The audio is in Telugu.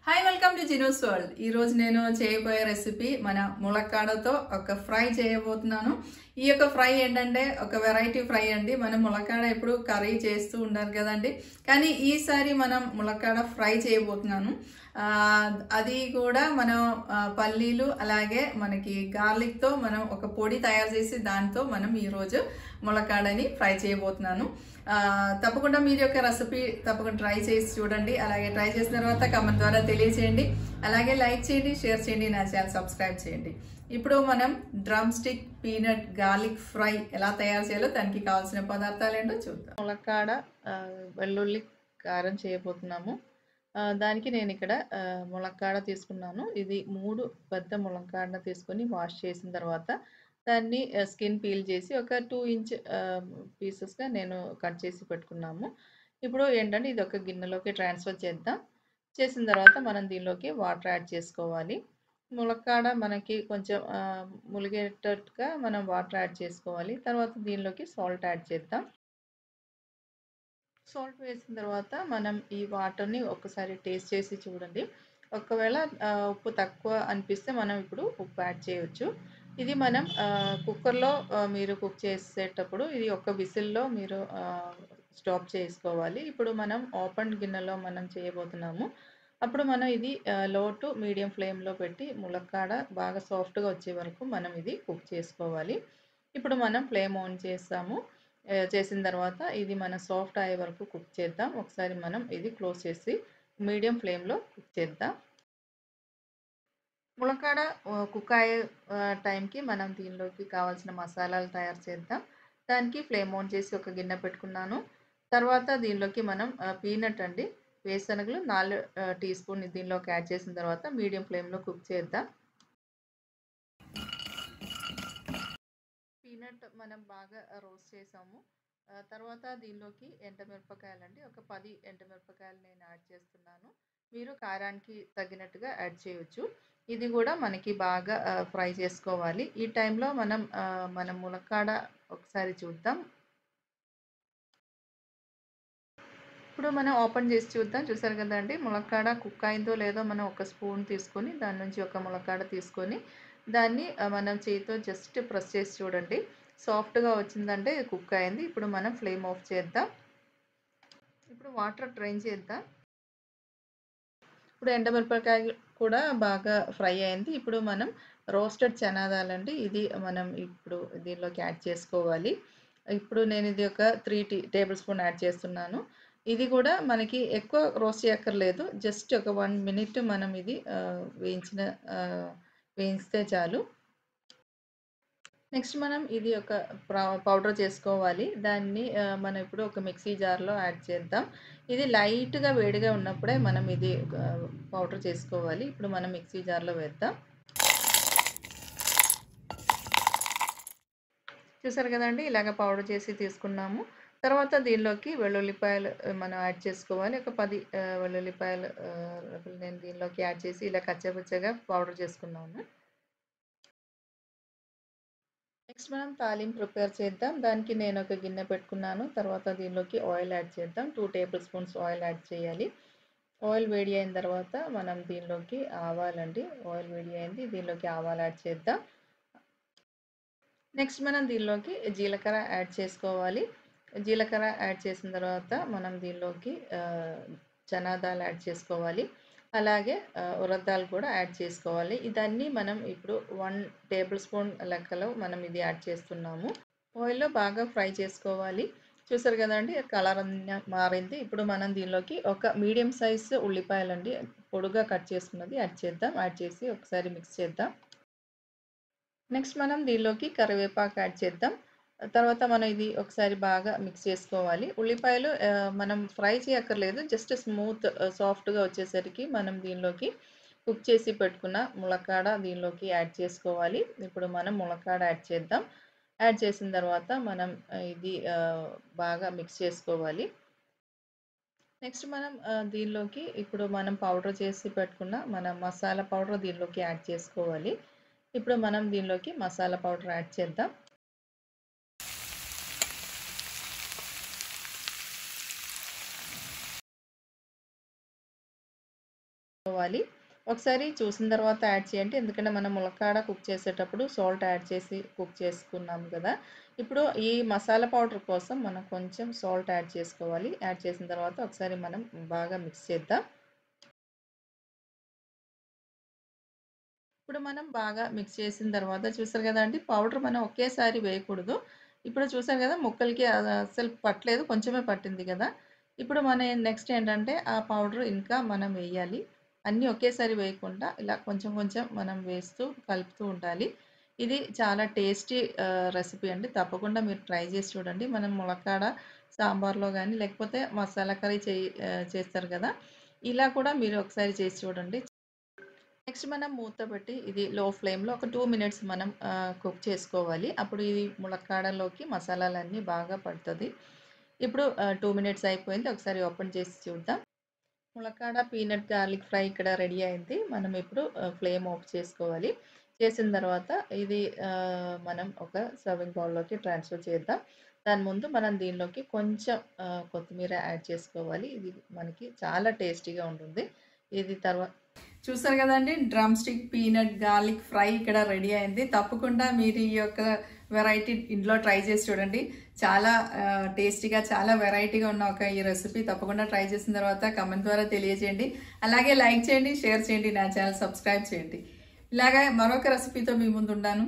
హాయ్ వెల్కమ్ టు జినోస్ వరల్డ్. ఈ రోజు నేను చేయబోయే రెసిపీ మన ములక్కాడతో ఒక ఫ్రై చేయబోతున్నాను. ఈ యొక్క ఫ్రై ఏంటంటే ఒక వెరైటీ ఫ్రై అండి. మనం ములక్కాడ ఎప్పుడు కర్రీ చేస్తూ ఉంటారు కదండి, కానీ ఈసారి మనం ములక్కాడ ఫ్రై చేయబోతున్నాను. అది కూడా మనం పల్లీలు అలాగే మనకి గార్లిక్ తో మనం ఒక పొడి తయారు చేసి దాంతో మనం ఈరోజు ములక్కాడని ఫ్రై చేయబోతున్నాను. తప్పకుండా మీరు యొక్క రెసిపీ తప్పకుండా ట్రై చేసి చూడండి. అలాగే ట్రై చేసిన తర్వాత కామెంట్ ద్వారా తెలియచేయండి. అలాగే లైక్ చేయండి, షేర్ చేయండి, నా ఛానల్ సబ్స్క్రైబ్ చేయండి. ఇప్పుడు మనం drum stick peanut garlic fry ఎలా తయారు చేయాలో దానికి కావాల్సిన పదార్థాలు ఏంటో చూద్దాం. ములక్కాడ వెల్లుల్లి కారం చేయబోతున్నాము. దానికి నేను ఇక్కడ ములక్కాడ తీసుకున్నాను. ఇది 3 పెద్ద ములక్కాడ తీసుకొని వాష్ చేసిన తర్వాత దాన్ని స్కిన్ పీల్ చేసి ఒక 2 ఇంచ్ పీసెస్గా నేను కట్ చేసి పెట్టుకున్నాము. ఇప్పుడు ఏంటంటే ఇది ఒక గిన్నెలోకి ట్రాన్స్ఫర్ చేద్దాం. చేసిన తర్వాత మనం దీనిలోకి వాటర్ యాడ్ చేసుకోవాలి. ములక్కాడ మనకి కొంచెం ములిగేటట్టుగా మనం వాటర్ యాడ్ చేసుకోవాలి. తర్వాత దీనిలోకి సాల్ట్ యాడ్ చేద్దాం. సాల్ట్ వేసిన తర్వాత మనం ఈ వాటర్ని ఒకసారి టేస్ట్ చేసి చూడండి. ఒకవేళ ఉప్పు తక్కువ అనిపిస్తే మనం ఇప్పుడు ఉప్పు యాడ్ చేయవచ్చు. ఇది మనం కుక్కర్లో మీరు కుక్ చేసేటప్పుడు ఇది ఒక విసిల్లో మీరు స్టాప్ చేసుకోవాలి. ఇప్పుడు మనం ఓపెన్ గిన్నెలో మనం చేయబోతున్నాము. అప్పుడు మనం ఇది లో టు మీడియం ఫ్లేమ్లో పెట్టి ములక్కాడ బాగా సాఫ్ట్గా వచ్చే వరకు మనం ఇది కుక్ చేసుకోవాలి. ఇప్పుడు మనం ఫ్లేమ్ ఆన్ చేస్తాము. చేసిన తర్వాత ఇది మన సాఫ్ట్ అయ్యే వరకు కుక్ చేద్దాం. ఒకసారి మనం ఇది క్లోజ్ చేసి మీడియం ఫ్లేమ్లో కుక్ చేద్దాం. ములక్కాడ కుక్ అయ్యే టైంకి మనం దీనిలోకి కావాల్సిన మసాలాలు తయారు చేద్దాం. దానికి ఫ్లేమ్ ఆన్ చేసి ఒక గిన్నె పెట్టుకున్నాను. తర్వాత దీనిలోకి మనం పీనట్ అండి, వేరుశనగలు 4 టీ స్పూన్ దీనిలోకి యాడ్ చేసిన తర్వాత మీడియం ఫ్లేమ్లో కుక్ చేద్దాం. పీనట్ మనం బాగా రోస్ట్ చేసాము. తర్వాత దీనిలోకి ఎండుమిరపకాయలండి, ఒక 10 ఎండుమిరపకాయలు నేను యాడ్ చేస్తున్నాను. మీరు కారానికి తగినట్టుగా యాడ్ చేయవచ్చు. ఇది కూడా మనకి బాగా ఫ్రై చేసుకోవాలి. ఈ టైంలో మనం ములక్కాడ ఒకసారి చూద్దాం. ఇప్పుడు మనం ఓపెన్ చేసి చూద్దాం. చూసారు కదండి, ములక్కాడ కుక్ అయిందో లేదో మనం ఒక స్పూన్ తీసుకొని దాని నుంచి ఒక ములక్కాడ తీసుకొని దాన్ని మనం చేతితో జస్ట్ ప్రెస్ చేసి చూడండి. సాఫ్ట్గా వచ్చిందంటే కుక్ అయింది. ఇప్పుడు మనం ఫ్లేమ్ ఆఫ్ చేద్దాం. ఇప్పుడు వాటర్ డ్రైన్ చేద్దాం. ఇప్పుడు ఎండుమిరపకాయ కూడా బాగా ఫ్రై అయింది. ఇప్పుడు మనం రోస్టెడ్ చనాదాలు అండి, ఇది మనం ఇప్పుడు దీనిలోకి యాడ్ చేసుకోవాలి. ఇప్పుడు నేను ఇది ఒక 3 టేబుల్ స్పూన్ యాడ్ చేస్తున్నాను. ఇది కూడా మనకి ఎక్కువ రోస్ట్ చేయక్కర్లేదు. జస్ట్ ఒక 1 మినిట్ మనం ఇది వేయిస్తే చాలు. నెక్స్ట్ మనం ఇది ఒక పౌడర్ చేసుకోవాలి. దాన్ని మనం ఇప్పుడు ఒక మిక్సీ జార్లో యాడ్ చేద్దాం. ఇది లైట్గా వేడిగా ఉన్నప్పుడే మనం ఇది పౌడర్ చేసుకోవాలి. ఇప్పుడు మనం మిక్సీ జార్లో వేద్దాం. చూసారు కదండి, ఇలాగ పౌడర్ చేసి తీసుకున్నాము. తర్వాత దీనిలోకి వెల్లుల్లిపాయలు మనం యాడ్ చేసుకోవాలి. ఒక 10 వెల్లుల్లిపాయలు నేను దీనిలోకి యాడ్ చేసి ఇలా కచ్చపచ్చగా పౌడర్ చేసుకున్నాము. నెక్స్ట్ మనం తాలింపు ప్రిపేర్ చేద్దాం. దానికి నేను ఒక గిన్నె పెట్టుకున్నాను. తర్వాత దీనిలోకి ఆయిల్ యాడ్ చేద్దాం. 2 టేబుల్ స్పూన్స్ ఆయిల్ యాడ్ చేయాలి. ఆయిల్ వేడి అయిన తర్వాత మనం దీనిలోకి ఆవాలండి, ఆయిల్ వేడి అయింది, దీనిలోకి ఆవాలు యాడ్ చేద్దాం. నెక్స్ట్ మనం దీనిలోకి జీలకర్ర యాడ్ చేసుకోవాలి. జీలకర్ర యాడ్ చేసిన తర్వాత మనం దీనిలోకి చనాదాలు యాడ్ చేసుకోవాలి. అలాగే ఉరద్దాలు కూడా యాడ్ చేసుకోవాలి. ఇదన్నీ మనం ఇప్పుడు 1 టేబుల్ స్పూన్ లెక్కలో మనం ఇది యాడ్ చేస్తున్నాము. ఆయిల్లో బాగా ఫ్రై చేసుకోవాలి. చూసారు కదండి, కలర్ మారింది. ఇప్పుడు మనం దీనిలోకి ఒక మీడియం సైజ్ ఉల్లిపాయలండి, పొడుగా కట్ చేసుకున్నది యాడ్ చేద్దాం. యాడ్ చేసి ఒకసారి మిక్స్ చేద్దాం. నెక్స్ట్ మనం దీనిలోకి కరివేపాకు యాడ్ చేద్దాం. తర్వాత మనం ఇది ఒకసారి బాగా మిక్స్ చేసుకోవాలి. ఉల్లిపాయలు మనం ఫ్రై చేయక్కర్లేదు, జస్ట్ స్మూత్ సాఫ్ట్గా వచ్చేసరికి మనం దీనిలోకి కుక్ చేసి పెట్టుకున్న ములక్కాడ దీనిలోకి యాడ్ చేసుకోవాలి. ఇప్పుడు మనం ములక్కాడ యాడ్ చేద్దాం. యాడ్ చేసిన తర్వాత మనం ఇది బాగా మిక్స్ చేసుకోవాలి. నెక్స్ట్ మనం దీనిలోకి ఇప్పుడు మనం పౌడర్ చేసి పెట్టుకున్న మన మసాలా పౌడర్ దీనిలోకి యాడ్ చేసుకోవాలి. ఇప్పుడు మనం దీనిలోకి మసాలా పౌడర్ యాడ్ చేద్దాం. చేసుకోవాలి. ఒకసారి చూసిన తర్వాత యాడ్ చేయండి. ఎందుకంటే మనం ములక్కాడ కుక్ చేసేటప్పుడు సాల్ట్ యాడ్ చేసి కుక్ చేసుకున్నాం కదా! ఇప్పుడు ఈ మసాలా పౌడర్ కోసం మనం కొంచెం సాల్ట్ యాడ్ చేసుకోవాలి. యాడ్ చేసిన తర్వాత ఒకసారి మనం బాగా మిక్స్ చేద్దాం. ఇప్పుడు మనం బాగా మిక్స్ చేసిన తర్వాత చూసారు కదండీ! పౌడర్ మనం ఒకేసారి వేయకూడదు. ఇప్పుడు చూసారు కదా! ముక్కలకి అస్సలు పట్టలేదు. కొంచెమే పట్టింది కదా! ఇప్పుడు మన నెక్స్ట్ ఏంటంటే ఆ పౌడర్ ఇంకా మనం వేయాలి. అన్నీ ఒకేసారి వేయకుండా ఇలా కొంచెం కొంచెం మనం వేస్తూ కలుపుతూ ఉండాలి. ఇది చాలా టేస్టీ రెసిపీ అండి. తప్పకుండా మీరు ట్రై చేసి చూడండి. మనం ములక్కాడ సాంబార్‌లో గాని లేకపోతే మసాలా కర్రీ చేస్తారు కదా! ఇలా కూడా మీరు ఒకసారి చేసి చూడండి. నెక్స్ట్ మనం మూత పెట్టి ఇది లో ఫ్లేమ్‌లో ఒక 2 మినిట్స్ మనం కుక్ చేసుకోవాలి. అప్పుడు ఈ ములక్కాడలోకి మసాలాలన్నీ బాగా పడతది. ఇప్పుడు 2 మినిట్స్ అయిపోయింది. ఒకసారి ఓపెన్ చేసి చూద్దాం. ములక్కాడ పీనట్ గార్లిక్ ఫ్రై ఇక్కడ రెడీ అయింది. మనం ఇప్పుడు ఫ్లేమ్ ఆఫ్ చేసుకోవాలి. చేసిన తర్వాత ఇది మనం ఒక సర్వింగ్ బౌల్‌లోకి ట్రాన్స్‌ఫర్ చేద్దాం. దాని ముందు మనం దీనిలోకి కొంచెం కొత్తిమీర యాడ్ చేసుకోవాలి. ఇది మనకి చాలా టేస్టీగా ఉంటుంది. ఇది చూసారు కదండి, drum stick peanut garlic fry ఇక్కడ రెడీ అయింది. తప్పకుండా మీరు ఈ యొక్క వెరైటీ ఇంట్లో ట్రై చేసి చూడండి. చాలా టేస్టీగా చాలా వెరైటీగా ఉన్న ఈ రెసిపీ తప్పకుండా ట్రై చేసిన తర్వాత కమెంట్ ద్వారా తెలియజేయండి. అలాగే లైక్ చేయండి, షేర్ చేయండి, నా ఛానల్ సబ్స్క్రైబ్ చేయండి. ఇలాగే మరొక రెసిపీతో మీ ముందు ఉన్నాను.